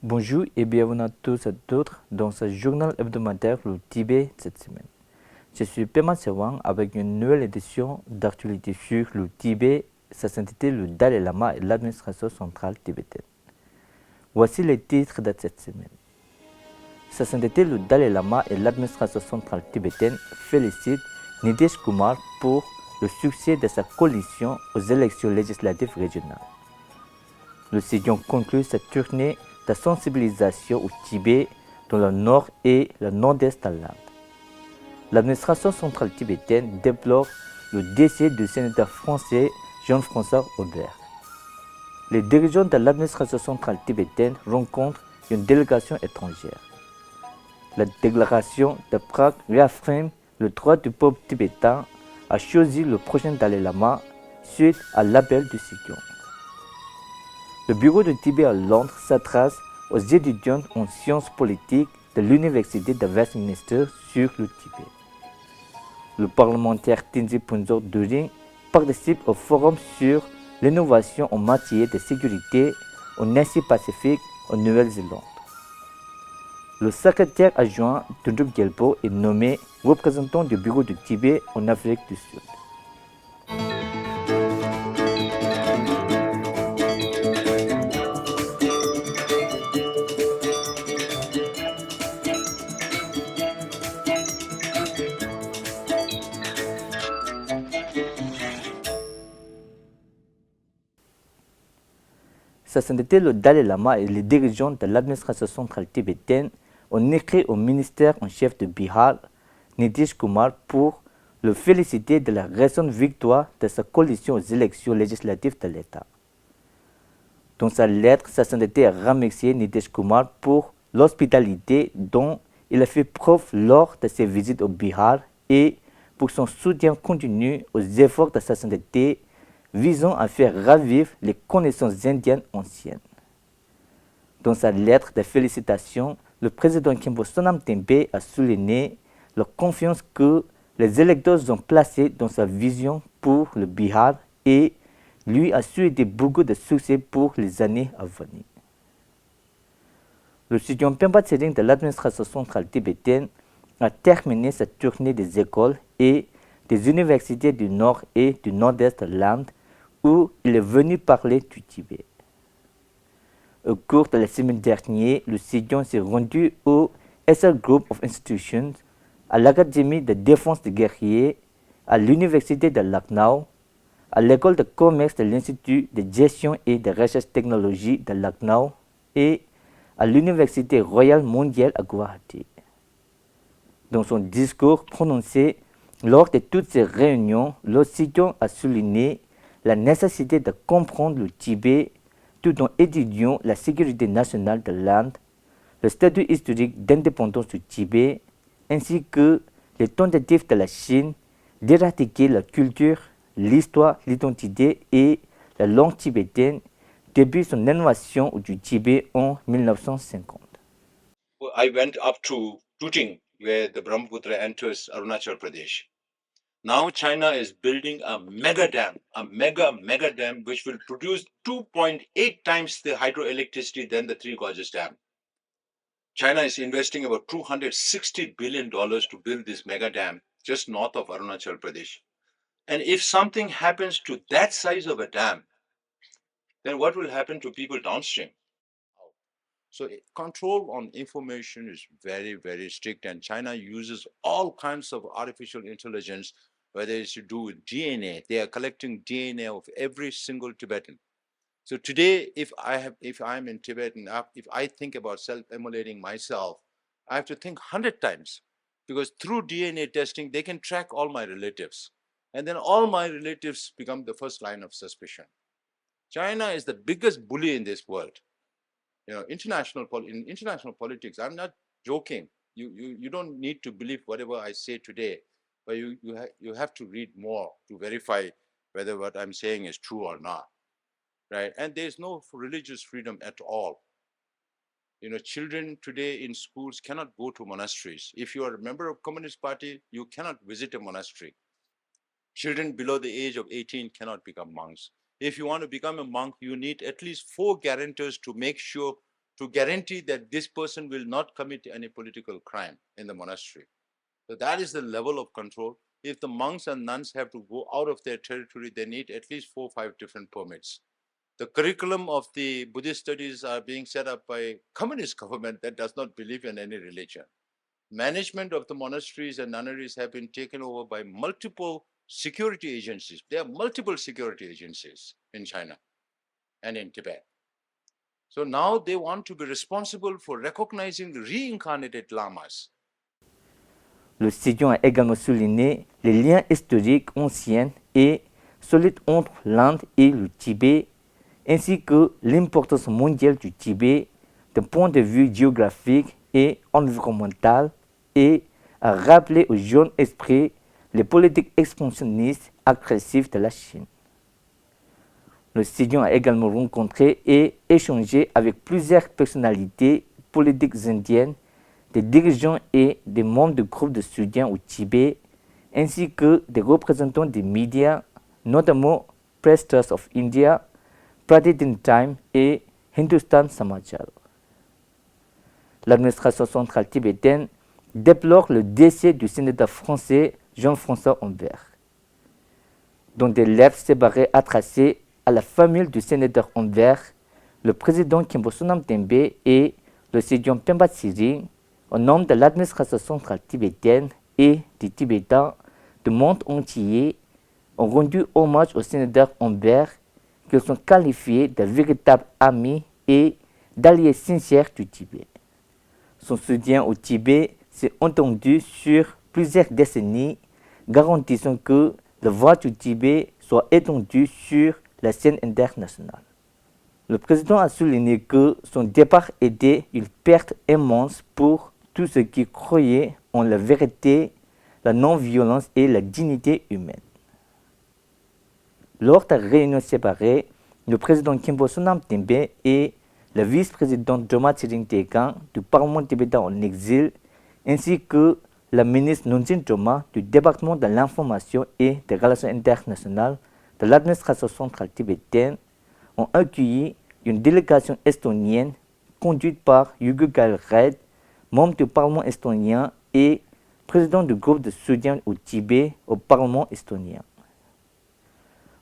Bonjour et bienvenue à tous et d'autres dans ce journal hebdomadaire Le Tibet cette semaine. Je suis Pema Sewang avec une nouvelle édition d'actualité sur le Tibet, sa sainteté le Dalai Lama et l'administration centrale tibétaine. Voici les titres de cette semaine. Sa sainteté le Dalai Lama et l'administration centrale tibétaine félicitent Nitish Kumar pour le succès de sa coalition aux élections législatives régionales. Le Sidion conclut sa tournée de sensibilisation au Tibet dans le nord et le nord-est de l'Inde. L'administration centrale tibétaine déplore le décès du sénateur français Jean-François Aubert. Les dirigeants de l'administration centrale tibétaine rencontrent une délégation étrangère. La déclaration de Prague réaffirme le droit du peuple tibétain à choisir le prochain Dalai Lama suite à l'appel du Sidion. Le bureau de Tibet à Londres s'adresse aux étudiants en sciences politiques de l'Université de Westminster sur le Tibet. Le parlementaire Tenzin Punzo During participe au forum sur l'innovation en matière de sécurité en Asie-Pacifique en Nouvelle-Zélande. Le secrétaire adjoint Tundrup Gyalpo est nommé représentant du bureau du Tibet en Afrique du Sud. Sa sainteté le Dalai Lama et les dirigeants de l'administration centrale tibétaine ont écrit au ministère en chef de Bihar, Nitish Kumar, pour le féliciter de la récente victoire de sa coalition aux élections législatives de l'État. Dans sa lettre, sa sainteté a remercié Nitish Kumar pour l'hospitalité dont il a fait preuve lors de ses visites au Bihar et pour son soutien continu aux efforts de sa sainteté visant à faire revivre les connaissances indiennes anciennes. Dans sa lettre de félicitations, le président Khenpo Sonam Tempe a souligné la confiance que les électeurs ont placée dans sa vision pour le Bihar et lui a souhaité beaucoup de succès pour les années à venir. Le Sidion Pemba Tsering de l'administration centrale tibétaine a terminé sa tournée des écoles et des universités du nord et du nord-est de l'Inde où il est venu parler du Tibet. Au cours de la semaine dernière, le Sidion s'est rendu au SL Group of Institutions, à l'Académie de défense des guerriers, à l'Université de Lucknow, à l'école de commerce de l'Institut de gestion et de recherche technologie de Lucknow et à l'Université royale mondiale à Guwahati. Dans son discours prononcé lors de toutes ces réunions, le Sidion a souligné la nécessité de comprendre le Tibet tout en étudiant la sécurité nationale de l'Inde, le statut historique d'indépendance du Tibet, ainsi que les tentatives de la Chine d'éradiquer la culture, l'histoire, l'identité et la langue tibétaine depuis son invasion du Tibet en 1950. I went up to Tuting, where the Brahmaputra enters Arunachal Pradesh. Now China is building a mega dam, which will produce 2.8 times the hydroelectricity than the Three Gorges Dam. China is investing about $260 billion to build this mega dam just north of Arunachal Pradesh. And if something happens to that size of a dam, then what will happen to people downstream? So control on information is very, very strict, and China uses all kinds of artificial intelligence, whether it's to do with DNA. They are collecting DNA of every single Tibetan. So today, if I'm in Tibet and if I think about self-immolating myself, I have to think 100 times, because through DNA testing, they can track all my relatives. And then all my relatives become the first line of suspicion. China is the biggest bully in this world. You know, in international politics, I'm not joking. You don't need to believe whatever I say today, but you have to read more to verify whether what I'm saying is true or not, right? And there's no religious freedom at all. You know, children today in schools cannot go to monasteries. If you are a member of Communist Party, you cannot visit a monastery. Children below the age of 18 cannot become monks. If you want to become a monk, you need at least 4 guarantors to make sure to guarantee that this person will not commit any political crime in the monastery. So that is the level of control. If the monks and nuns have to go out of their territory, they need at least 4 or 5 different permits. The curriculum of the Buddhist studies are being set up by communist government that does not believe in any religion. Management of the monasteries and nunneries have been taken over by multiple security agencies. There are multiple security agencies in China and in Tibet. So now they want to be responsible for recognizing the reincarnated lamas. Le Sidion a également souligné les liens historiques anciens et solides entre l'Inde et le Tibet, ainsi que l'importance mondiale du Tibet d'un point de vue géographique et environnemental, et a rappelé au jeune esprit les politiques expansionnistes agressives de la Chine. Le Sidion a également rencontré et échangé avec plusieurs personnalités politiques indiennes, des dirigeants et des membres du groupe de soutien au Tibet, ainsi que des représentants des médias, notamment Press Trust of India, Pratidin Time et Hindustan Samachar. L'administration centrale tibétaine déplore le décès du sénateur français Jean-François Humbert. Dans des lettres séparées adressées à la famille du sénateur Humbert, le président Khenpo Sonam Tembe et le Sidion Pemba Tsering, au nom de l'administration centrale tibétaine et des Tibétains du monde entier, ont rendu hommage au sénateur Humbert, qu'ils sont qualifiés de véritables amis et d'alliés sincères du Tibet. Son soutien au Tibet s'est entendu sur plusieurs décennies, garantissant que la voix du Tibet soit étendue sur la scène internationale. Le président a souligné que son départ était une perte immense pour tous ceux qui croyaient en la vérité, la non-violence et la dignité humaine. Lors de la réunion séparée, le président Khenpo Sonam Tembe et le vice-président Joma Tsering Tegang du Parlement tibétain en exil, ainsi que la ministre Nonjin Joma du département de l'information et des relations internationales de l'administration centrale tibétaine, ont accueilli une délégation estonienne conduite par Hugo Galred, membre du Parlement estonien et président du groupe de soutien au Tibet au Parlement estonien.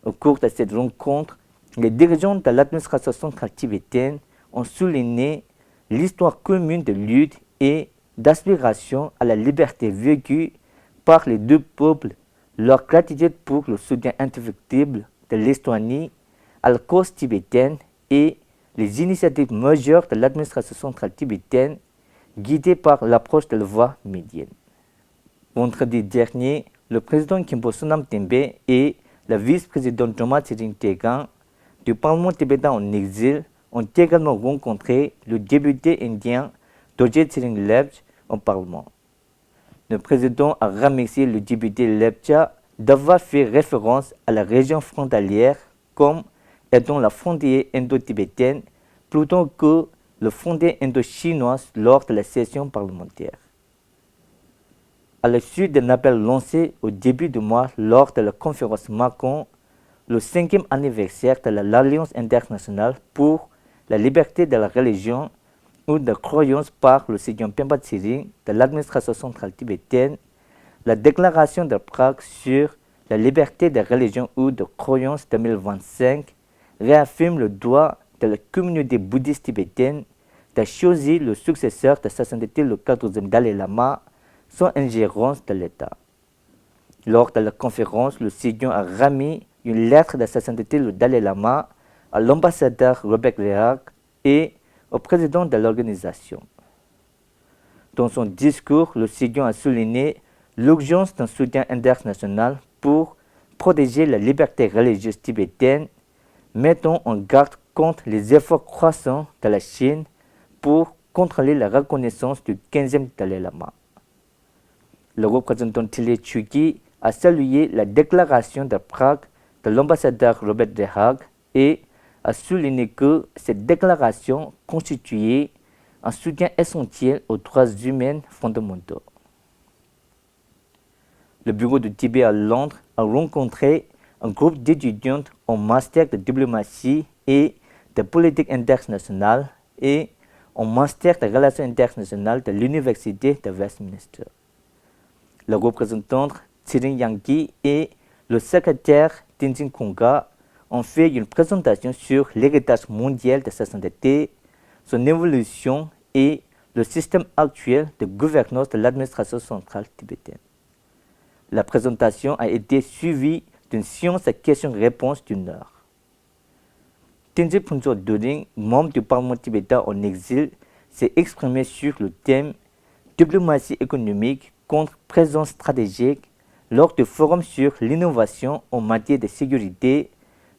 Au cours de cette rencontre, les dirigeants de l'administration centrale tibétaine ont souligné l'histoire commune de lutte et d'aspiration à la liberté vécue par les deux peuples, leur gratitude pour le soutien indéfectible de l'Estonie à la cause tibétaine et les initiatives majeures de l'administration centrale tibétaine guidée par l'approche de la voie médiane. Vendredi dernier, le président Khenpo Sonam Tembe et le vice-président Joma Tsering Tegang du Parlement tibétain en exil ont également rencontré le député indien Dorje Tsering Lepcha au Parlement. Le président a remercié le député Lepcha d'avoir fait référence à la région frontalière comme étant la frontière indo-tibétaine plutôt que le frontière indo-chinoise lors de la session parlementaire. À la suite d'un appel lancé au début du mois lors de la conférence Macron, le 5e anniversaire de l'Alliance internationale pour la liberté de la religion ou de croyance par le Sidion Pemba Tsering de l'administration centrale tibétaine, la déclaration de Prague sur la liberté de religion ou de croyance 2025 réaffirme le droit de la communauté bouddhiste tibétaine de choisir le successeur de sa sainteté le 14e Dalai Lama sans ingérence de l'État. Lors de la conférence, le Sidion a remis une lettre de sa sainteté le Dalai Lama à l'ambassadeur Robert Rehag et au président de l'organisation. Dans son discours, le Sidion a souligné l'urgence d'un soutien international pour protéger la liberté religieuse tibétaine, mettant en garde contre les efforts croissants de la Chine pour contrôler la reconnaissance du 15e Dalai Lama. Le représentant Tilly Chuki a salué la déclaration de Prague de l'ambassadeur Robert Rehag et a souligné que cette déclaration constituait un soutien essentiel aux droits humains fondamentaux. Le bureau de Tibet à Londres a rencontré un groupe d'étudiantes en master de diplomatie et de politique internationale et en master de relations internationales de l'Université de Westminster. Le représentant Tsering Yangki et le secrétaire Tenzin Konga ont fait une présentation sur l'héritage mondial de sa santé, son évolution et le système actuel de gouvernance de l'administration centrale tibétaine. La présentation a été suivie d'une séance de questions-réponses d'une heure. Tenzin Punso Doring, membre du Parlement tibétain en exil, s'est exprimé sur le thème diplomatie économique contre présence stratégique lors du forum sur l'innovation en matière de sécurité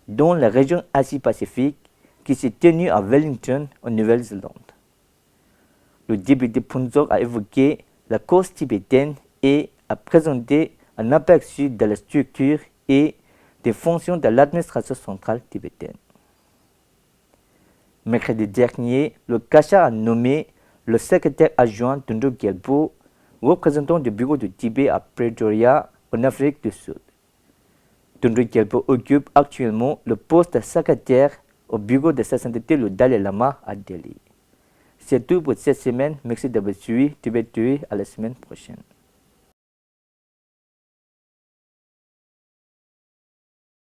dans la région Asie-Pacifique qui s'est tenu à Wellington, en Nouvelle-Zélande. Le député Punso a évoqué la cause tibétaine et a présenté un aperçu de la structure et des fonctions de l'administration centrale tibétaine. Mercredi dernier, le Kasha a nommé le secrétaire adjoint Dundro Gyalpo, représentant du bureau de Tibet à Pretoria, en Afrique du Sud. Dundro Gyalpo occupe actuellement le poste de secrétaire au bureau de sa sainteté le Dalai Lama à Delhi. C'est tout pour cette semaine. Merci d'avoir suivi Tibet TV. À la semaine prochaine.